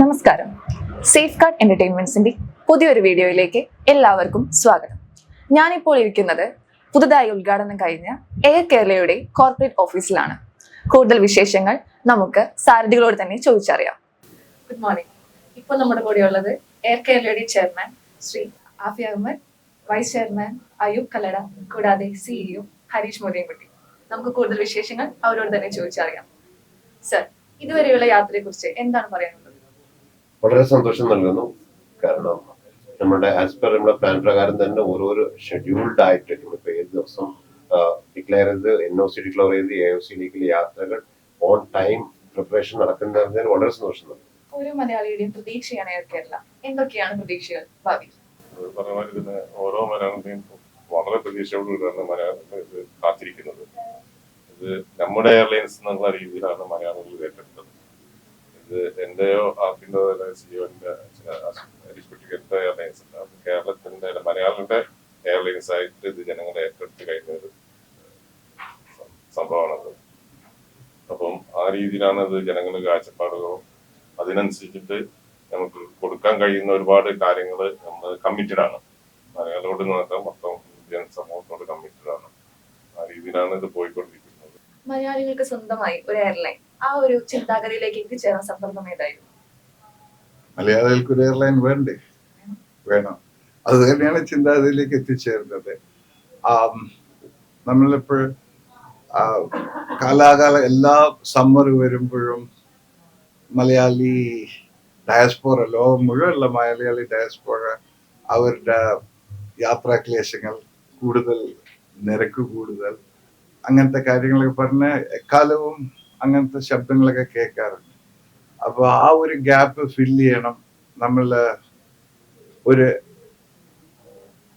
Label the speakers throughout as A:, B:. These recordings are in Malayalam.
A: നമസ്കാരം. സേഫ് ഗാർഡ് എന്റർടൈൻമെന്റ്സിന്റെ പുതിയൊരു വീഡിയോയിലേക്ക് എല്ലാവർക്കും സ്വാഗതം. ഞാനിപ്പോൾ ഇരിക്കുന്നത് പുതുതായി ഉദ്ഘാടനം കഴിഞ്ഞ എയർ കേരളയുടെ കോർപ്പറേറ്റ് ഓഫീസിലാണ്. കൂടുതൽ വിശേഷങ്ങൾ നമുക്ക് സാരഥികളോട് തന്നെ ചോദിച്ചറിയാം. Good morning. ഇപ്പോൾ നമ്മുടെ കൂടെയുള്ളത് എയർ കേരളയുടെ chairman Shri Afi Ahmed, vice chairman Ayub Kallada, കൂടാതെ സിഇഒ ഹരീഷ് മോദിയൻകുട്ടി. നമുക്ക് കൂടുതൽ വിശേഷങ്ങൾ അവരോട് തന്നെ ചോദിച്ചറിയാം. സർ, ഇതുവരെയുള്ള യാത്രയെ കുറിച്ച് എന്താണ് പറയാനുള്ളത്?
B: വളരെ സന്തോഷം നൽകുന്നു. കാരണം നമ്മുടെ ആസ് പെർ നമ്മുടെ പ്ലാൻ പ്രകാരം തന്നെ ഓരോരോ ഷെഡ്യൂൾഡ് ആയിട്ട് നമ്മളിപ്പോ ഏത് ദിവസം ഡിക്ലെയർ ചെയ്ത് NOC ഡിക്ലെയർ ചെയ്ത് AOC യാത്രകൾ ഓൺ ടൈം പ്രിപ്പറേഷൻ നടക്കുന്നതിൽ വളരെ സന്തോഷം നൽകുന്നു.
A: ഓരോ മലയാളിയുടെയും പ്രതീക്ഷയാണ് എയർ കേരള. എന്തൊക്കെയാണ് പ്രതീക്ഷകൾ ഭാവി?
C: ഓരോ മലയാളിയും വളരെ പ്രതീക്ഷയോടുകൂടിയാണ് മലയാളത്തിൽ കാത്തിരിക്കുന്നത്. ഇത് നമ്മുടെ എയർലൈൻസ് എന്നുള്ള രീതിയിലാണ് മലയാളികൾ ഏറ്റെടുത്തത്. ഇത് എന്റെയോ ആർക്കിന്റെയോ സിഒന്റെ എയർലൈൻസ് ഉണ്ട്. കേരളത്തിന്റെ മലയാളികളുടെ എയർലൈൻസ് ആയിട്ട് ഇത് ജനങ്ങളെ ഏറ്റെടുത്ത് കഴിഞ്ഞ ഒരു സംഭവമാണത്. അപ്പം ആ രീതിയിലാണ് അത് ജനങ്ങളുടെ കാഴ്ചപ്പാടുകളും അതിനനുസരിച്ചിട്ട് നമുക്ക് കൊടുക്കാൻ കഴിയുന്ന ഒരുപാട് കാര്യങ്ങൾ നമ്മൾ കമ്മിറ്റഡ് ആണ്. മലയാളികളോട് നോക്കാം മൊത്തം ഇന്ത്യൻ സമൂഹത്തോട് കമ്മിറ്റഡ് ആണ്. ആ രീതിയിലാണ് ഇത് പോയിക്കൊണ്ടിരിക്കുന്നത്.
A: മലയാളികൾക്ക് സ്വന്തമായി ഒരു എയർലൈൻ, ആ ഒരു ചിന്താഗതിയിലേക്ക് എത്തിച്ചേരാൻ സന്ദർഭം ഏതായിരുന്നു?
D: മലയാളികൾക്ക് ഒരു എയർലൈൻ വേണം. അത് തന്നെയാണ് ചിന്താഗതിയിലേക്ക് എത്തിച്ചേരുന്നത്. നമ്മളിപ്പോൾ കാലാകാലം എല്ലാ സമ്മർ വരുമ്പോഴും മലയാളി ഡയസ്പോറ, ലോകം മുഴുവനുള്ള മലയാളി ഡയസ്പോറ അവരുടെ യാത്രാക്ലേശങ്ങൾ കൂടുതൽ, നിരക്ക് കൂടുതൽ, അങ്ങനത്തെ കാര്യങ്ങളൊക്കെ പറഞ്ഞ് എക്കാലവും അങ്ങനത്തെ ശബ്ദങ്ങളൊക്കെ കേൾക്കാറുണ്ട്. അപ്പൊ ആ ഒരു ഗ്യാപ്പ് ഫില്ല് ചെയ്യണം. നമ്മള് ഒരു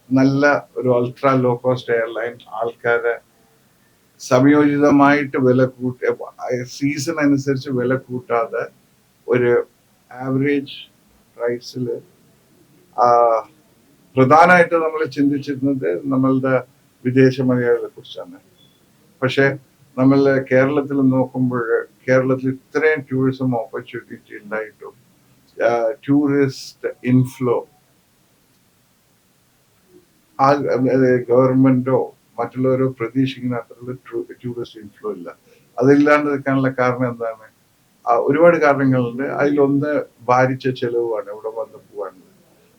D: നല്ല ഒരു അൾട്രാ ലോ കോസ്റ്റ് എയർലൈൻ ആൾക്കാരെ സംയോജിതമായിട്ട് വില കൂട്ടി, സീസൺ അനുസരിച്ച് വില കൂട്ടാതെ ഒരു ആവറേജ് പ്രൈസിൽ, പ്രധാനമായിട്ട് നമ്മൾ ചിന്തിച്ചിരുന്നത് നമ്മളുടെ വിദേശ മലയാളികളെ കുറിച്ചാണ്. പക്ഷെ നമ്മൾ കേരളത്തിൽ നോക്കുമ്പോൾ കേരളത്തിൽ ഇത്രയും ടൂറിസം ഓപ്പർച്യൂണിറ്റി ഉണ്ടായിട്ടും ടൂറിസ്റ്റ് ഇൻഫ്ലോ ഗവൺമെന്റോ മറ്റുള്ളവരോ പ്രതീക്ഷിക്കുന്ന അത്ര ടൂറിസ്റ്റ് ഇൻഫ്ലോ ഇല്ല. അതില്ലാണ്ട് നിൽക്കാനുള്ള കാരണം എന്താണ്? ഒരുപാട് കാരണങ്ങളുണ്ട്. അതിലൊന്ന് ഭാരിച്ച ചെലവാണ് ഇവിടെ വന്ന് പോകാനുള്ളത്.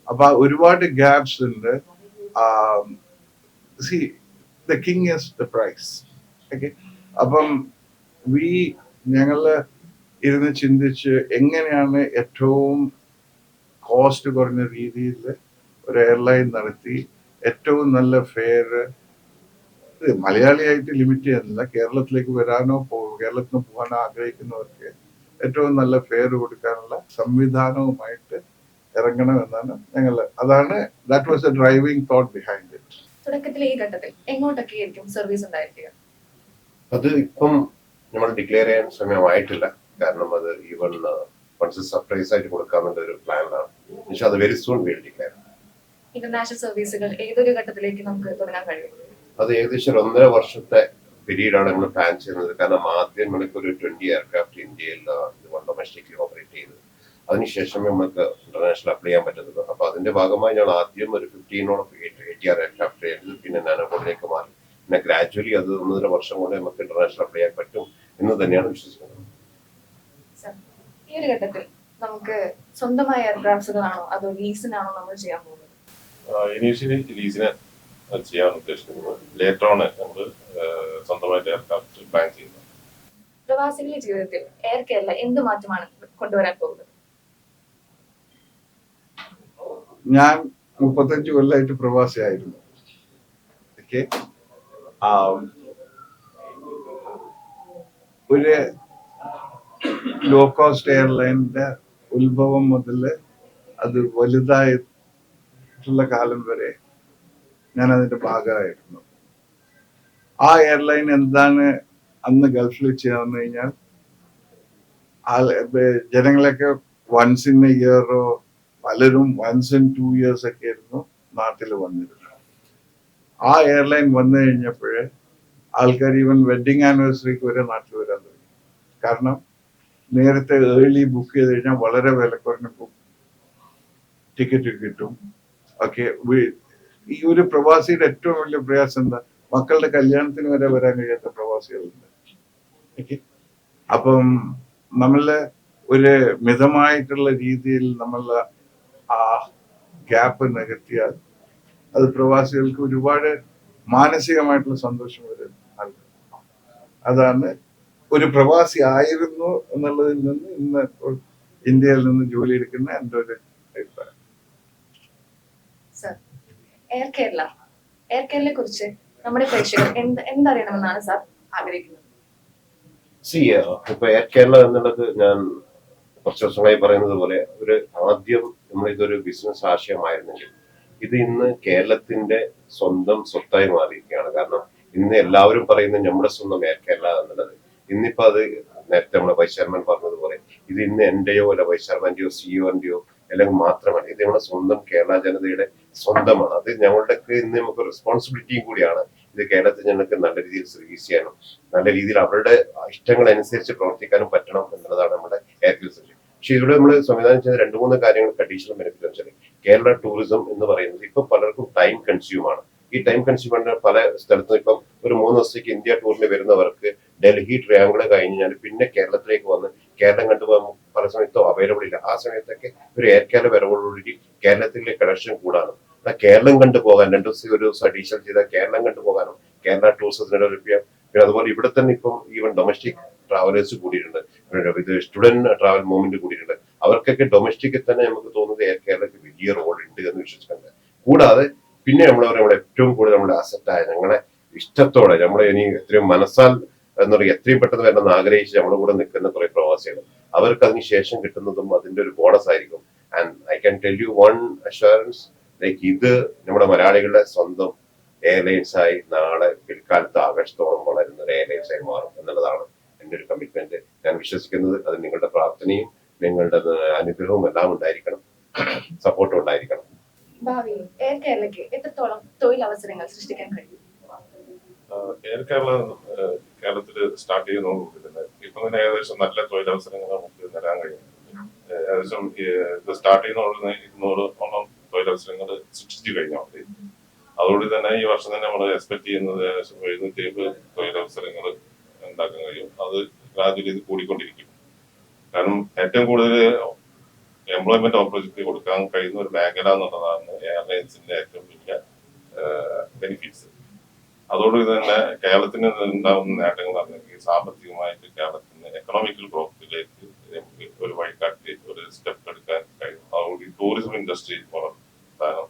D: അപ്പൊ ഒരുപാട് ഗ്യാപ്സ് ഉണ്ട്. The king is the prize. Okay, അപ്പം ഞങ്ങള് ഇരുന്ന് ചിന്തിച്ച് എങ്ങനെയാണ് ഏറ്റവും കോസ്റ്റ് കുറഞ്ഞ രീതിയിൽ ഒരു എയർലൈൻ നടത്തി ഏറ്റവും നല്ല ഫെയർ, മലയാളിയായിട്ട് ലിമിറ്റ് ചെയ്യുന്നില്ല, കേരളത്തിലേക്ക് വരാനോ കേരളത്തിൽ നിന്ന് പോകാനോ ആഗ്രഹിക്കുന്നവർക്ക് ഏറ്റവും നല്ല ഫെയർ കൊടുക്കാനുള്ള സംവിധാനവുമായിട്ട് ഇറങ്ങണം എന്നാണ് അതാണ് that was A driving thought behind it.
A: തുടക്കത്തിലെ ഈ ഘട്ടത്തിൽ എങ്ങോട്ടൊക്കെയായിരിക്കും സർവീസ് ഉണ്ടായിരിക്കുക?
B: അത് ഇപ്പം നമ്മൾ ഡിക്ലെയർ ചെയ്യാൻ സമയമായിട്ടില്ല. കാരണം അത് ഈവൺ ഫണ്ട്സ് സർപ്രൈസ് ആയിട്ട് കൊടുക്കാമെന്ന ഒരു പ്ലാനിലാണ്. പക്ഷെ അത് very soon will declare.
A: International സർവീസുകൾ ഏതൊരു ഘട്ടത്തിലേക്ക് നമുക്ക് തുടങ്ങാൻ കഴിയും?
B: അത് ഏകദേശം 1.5 വർഷത്തെ പീരീഡാണ് നമ്മൾ പ്ലാൻ ചെയ്യുന്നത്. കാരണം ആദ്യം നമുക്കൊരു 20 എയർക്രാഫ്റ്റ് ഇന്ത്യയിൽ ഡൊമസ്റ്റിക്കലി ഓപ്പറേറ്റ് ചെയ്തത്. അതിനുശേഷം നമുക്ക് ഇന്റർനാഷണൽ അപ്ലൈ ചെയ്യാൻ പറ്റുന്നത്. അപ്പൊ അതിന്റെ ഭാഗമായി ഞങ്ങൾ ആദ്യം ഒരു 80 എയർക്രാഫ്റ്റ് ചെയ്തത്, പിന്നെ നാനോബോർഡിലേക്ക് മാറി. പിന്നെ ഗ്രാജുവലി അത് 1.5 വർഷം കൊണ്ട് നമുക്ക് ഇന്റർനാഷണൽ അപ്ലൈ ചെയ്യാൻ പറ്റും എന്ന് തന്നെയാണ് വിശ്വസിക്കുന്നത്.
A: ഈ ഒരു ഘട്ടത്തിൽ നമുക്ക് സ്വന്തമായ എയർക്രാഫ്റ്റുകളാണോ അതോ ലീസിനാണോ നമ്മൾ ചെയ്യാൻ പോകുന്നത്?
C: ഇനീഷ്യലി ലീസിന് ചെയ്യാൻ ഉദ്ദേശിക്കുന്നത്. ലേറ്റർ ആണ് നമ്മൾ സ്വന്തമായിട്ട് എയർക്രാഫ്റ്റ് പ്ലാൻ ചെയ്യുന്നത്.
A: പ്രവാസികളുടെ ജീവിതത്തിൽ എയർ കേരള എന്ത് മാറ്റമാണ് കൊണ്ടുവരാൻ പോകുന്നത്?
D: ഞാൻ 35 കൊല്ലമായിട്ട് പ്രവാസിയായിരുന്നു. ഓക്കെ, ഒരു ലോ കോസ്റ്റ് എയർലൈനിന്റെ ഉത്ഭവം മുതൽ അത് വലുതായിട്ടുള്ള കാലം വരെ ഞാൻ അതിന്റെ ഭാഗമായിരുന്നു. ആ എയർലൈൻ എന്താണ് അന്ന് ഗൾഫിൽ ചെയ്യാന്ന് കഴിഞ്ഞാൽ ജനങ്ങളൊക്കെ വൺസ് ഇൻ എ ഇയറോ, പലരും വൺസ് ഇൻ 2 years ഒക്കെ ആയിരുന്നു നാട്ടിൽ വന്നിരുന്നത്. ആ എയർലൈൻ വന്നു കഴിഞ്ഞപ്പോഴേ ആൾക്കാർ ഈവൻ വെഡിങ് ആനിവേഴ്സറിക്ക് വരെ നാട്ടിൽ വരാൻ തുടങ്ങി. കാരണം നേരത്തെ ഏർലി ബുക്ക് ചെയ്ത് കഴിഞ്ഞാൽ വളരെ വില കുറഞ്ഞ ടിക്കറ്റ് കിട്ടും. ഓക്കെ, ഈ ഒരു പ്രവാസിയുടെ ഏറ്റവും വലിയ പ്രയാസം എന്താ? മക്കളുടെ കല്യാണത്തിന് വരെ വരാൻ കഴിയാത്ത പ്രവാസികളുണ്ട്. ഓക്കെ, അപ്പം നമ്മളെ ഒരു മിതമായിട്ടുള്ള രീതിയിൽ നമ്മൾ ആ ഗ്യാപ്പ് നികത്തിയാൽ അത് പ്രവാസികൾക്ക് ഒരുപാട് മാനസികമായിട്ടുള്ള സന്തോഷം വരെ നൽകും. അതാണ് ഒരു പ്രവാസി ആയിരുന്നു എന്നുള്ളതിൽ നിന്ന് ഇന്ന് ഇന്ത്യയിൽ നിന്ന് ജോലി എടുക്കുന്ന എൻ്റെ ഒരു അഭിപ്രായം.
A: സർ, എയർ കേരളയെ കുറിച്ച് നമ്മുടെ പ്രേക്ഷകർ എന്തറിയണമെന്നാണ് സാർ ആഗ്രഹിക്കുന്നത്?
B: ഇപ്പൊ എയർ കേരള എന്നുള്ളത് ഞാൻ കുറച്ച് വർഷങ്ങളായി പറയുന്നത് പോലെ ആദ്യം നമ്മൾ ഇതൊരു ബിസിനസ് ആശയമായിരുന്നെങ്കിൽ ഇത് ഇന്ന് കേരളത്തിന്റെ സ്വന്തം സ്വത്തായി മാറിയിരിക്കുകയാണ്. കാരണം ഇന്ന് എല്ലാവരും പറയുന്നത് നമ്മുടെ സ്വന്തം എയർ കേരള എന്നുള്ളത്. ഇന്നിപ്പോ അത് നേരത്തെ നമ്മുടെ വൈസ് ചെയർമാൻ പറഞ്ഞതുപോലെ ഇത് ഇന്ന് എന്റെയോ അല്ല വൈസ് ചെയർമാന്റെയോ സിഇഒന്റെയോ അല്ലെങ്കിൽ മാത്രമല്ല, ഇത് നമ്മുടെ സ്വന്തം കേരള ജനതയുടെ സ്വന്തമാണ്. അത് ഞങ്ങളുടെ ഇന്ന് നമുക്ക് റെസ്പോൺസിബിലിറ്റിയും കൂടിയാണ്. ഇത് കേരളത്തിൽ ഞങ്ങൾക്ക് നല്ല രീതിയിൽ സർവീസ് ചെയ്യാനും നല്ല രീതിയിൽ അവരുടെ ഇഷ്ടങ്ങളനുസരിച്ച് പ്രവർത്തിക്കാനും പറ്റണം എന്നുള്ളതാണ് നമ്മുടെ എയർ കേരള. പക്ഷെ ഇവിടെ നമ്മൾ സംവിധാനം ചെയ്ത 2-3 കാര്യങ്ങൾക്ക് അഡീഷണൽ ബെനിഫിറ്റ് വെച്ചാൽ കേരള ടൂറിസം എന്ന് പറയുന്നത് ഇപ്പൊ പലർക്കും ടൈം കൺസ്യൂം ആണ്. ഈ ടൈം കൺസ്യൂമറിന് പല സ്ഥലത്തും ഇപ്പം ഒരു 3 ദിവസത്തേക്ക് ഇന്ത്യ ടൂറിന് വരുന്നവർക്ക് ഡൽഹി ട്രയാങ്കിള് കഴിഞ്ഞാൽ പിന്നെ കേരളത്തിലേക്ക് വന്ന് കേരളം കണ്ടുപോകാൻ പല സമയത്തും അവൈലബിൾ ഇല്ല. ആ സമയത്തൊക്കെ ഒരു എയർ കേരള വരവോടുകൂടി കേരളത്തിലെ കണക്ഷൻ കൂടാനും കേരളം കണ്ടുപോകാൻ 2 ദിവസം ഒരു ദിവസം അഡീഷണൽ ചെയ്താൽ കേരളം കണ്ടുപോകാനും കേരള ടൂറിസത്തിന് ഡെവലപ്പ് ചെയ്യാം. പിന്നെ അതുപോലെ ഇവിടെ തന്നെ ഇപ്പം ഈവൻ ഡൊമസ്റ്റിക് ട്രാവലേഴ്സ് കൂടിയിട്ടുണ്ട്, ഇത് സ്റ്റുഡന്റ് ട്രാവൽ മൂവ്മെന്റ് കൂടിയിട്ടുണ്ട്. അവർക്കൊക്കെ ഡൊമസ്റ്റിക്കിൽ തന്നെ നമുക്ക് തോന്നുന്നത് എയർ കേരളയ്ക്ക് വലിയ റോൾ ഉണ്ട് എന്ന് വിശ്വസിക്കുന്നുണ്ട്. കൂടാതെ പിന്നെ നമ്മളെ ഏറ്റവും കൂടുതൽ നമ്മുടെ അസറ്റായ ഞങ്ങളെ ഇഷ്ടത്തോടെ നമ്മളെ ഇനി എത്രയും മനസ്സാൽ എന്താ പറയുക എത്രയും പെട്ടെന്ന് വരണമെന്ന് ആഗ്രഹിച്ച് നമ്മുടെ കൂടെ നിൽക്കുന്ന കുറെ പ്രവാസികൾ, അവർക്ക് അതിന് ശേഷം കിട്ടുന്നതും അതിന്റെ ഒരു ബോണസ് ആയിരിക്കും. And I can tell you one assurance, like ഇത് നമ്മുടെ മലയാളികളുടെ സ്വന്തം എയർലൈൻസ് ആയി നാളെ പിൽക്കാലത്ത് ആകാശത്തോളം വളരുന്ന ഒരു എയർലൈൻസ് ആയി മാറും എന്നുള്ളതാണ് എൻ്റെ ഒരു കമ്മിറ്റ്മെന്റ്. ഞാൻ വിശ്വസിക്കുന്നത് അത് നിങ്ങളുടെ പ്രാർത്ഥനയും നിങ്ങളുടെ അനുഗ്രഹവും എല്ലാം ഉണ്ടായിരിക്കണം, സപ്പോർട്ടും ഉണ്ടായിരിക്കണം.
A: ഭാവിയിൽ എയർ കേരളയ്ക്ക് എത്രത്തോളം തൊഴിലവസരങ്ങൾ സൃഷ്ടിക്കാൻ കഴിയും?
C: എയർ കേരളത്തിൽ സ്റ്റാർട്ട് ചെയ്യുന്നതോടുകൂടി തന്നെ ഇപ്പൊ തന്നെ ഏകദേശം നല്ല തൊഴിലവസരങ്ങൾ നമുക്ക് തരാൻ കഴിയും. ഏകദേശം ഇത് സ്റ്റാർട്ട് ചെയ്യുന്നതോടെ 200ഓളം തൊഴിലവസരങ്ങൾ സൃഷ്ടിച്ചു കഴിഞ്ഞാൽ മതി. അതോടെ തന്നെ ഈ വർഷം തന്നെ നമ്മൾ എക്സ്പെക്ട് ചെയ്യുന്നത് ഏകദേശം 770 തൊഴിലവസരങ്ങൾ ഉണ്ടാക്കാൻ കഴിയും. അത് ഗ്രാജുവലി ഇത് കൂടിക്കൊണ്ടിരിക്കും. കാരണം ഏറ്റവും കൂടുതൽ എംപ്ലോയ്മെന്റ് ഓപ്പർച്യൂണിറ്റി കൊടുക്കാൻ കഴിയുന്ന ഒരു മേഖല എന്നുള്ളതാണ് എയർലൈൻസിന്റെ ഏറ്റവും വലിയ ബെനിഫിറ്റ്സ്. അതോടുകൂടി തന്നെ കേരളത്തിന് ഉണ്ടാകുന്ന നേട്ടങ്ങൾ അല്ലെങ്കിൽ സാമ്പത്തികമായിട്ട് കേരളത്തിന് എക്കണോമിക്കൽ ഗ്രോത്തിലേക്ക് നമുക്ക് ഒരു വഴികാട്ടി ഒരു സ്റ്റെപ്പ് എടുക്കാൻ കഴിയും. അതോടുകൂടി ടൂറിസം ഇൻഡസ്ട്രി വളർത്താനും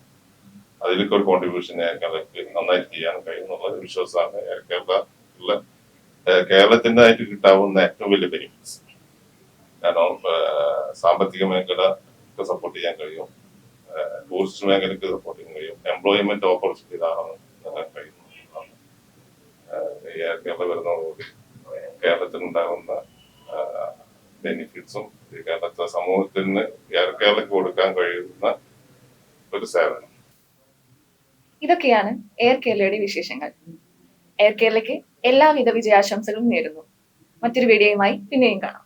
C: അതിലേക്ക് ഒരു കോൺട്രിബ്യൂഷൻ കേരളത്തിൽ നന്നായിട്ട് ചെയ്യാൻ കഴിയും എന്നുള്ള വിശ്വാസമാണ് കേരളത്തിന്റെ ആയിട്ട് കിട്ടാവുന്ന ഏറ്റവും വലിയ ബെനിഫിറ്റ്സ്. കാരണം സാമ്പത്തിക മേഖല സപ്പോർട്ട് ചെയ്യാൻ കഴിയും, ടൂറിസ്റ്റ് മേഖലയ്ക്ക് സപ്പോർട്ട് ചെയ്യാൻ കഴിയും, എംപ്ലോയ്മെന്റ് ഓപ്പർച്യൂണിറ്റി ധാരാളം കഴിയുന്നു. കേരളം വരുന്നതോടുകൂടി കേരളത്തിനുണ്ടാകുന്ന ബെനിഫിറ്റ്സും കേരളത്തെ സമൂഹത്തിന് കേരളക്ക് കൊടുക്കാൻ കഴിയുന്ന ഒരു സേവനം.
A: ഇതൊക്കെയാണ് എയർ കേരളയുടെ വിശേഷങ്ങൾ. എയർ കേരളയ്ക്ക് എല്ലാവിധ വിജയാശംസകളും നേരുന്നു. മറ്റൊരു വീഡിയോയുമായി പിന്നെയും കാണാം.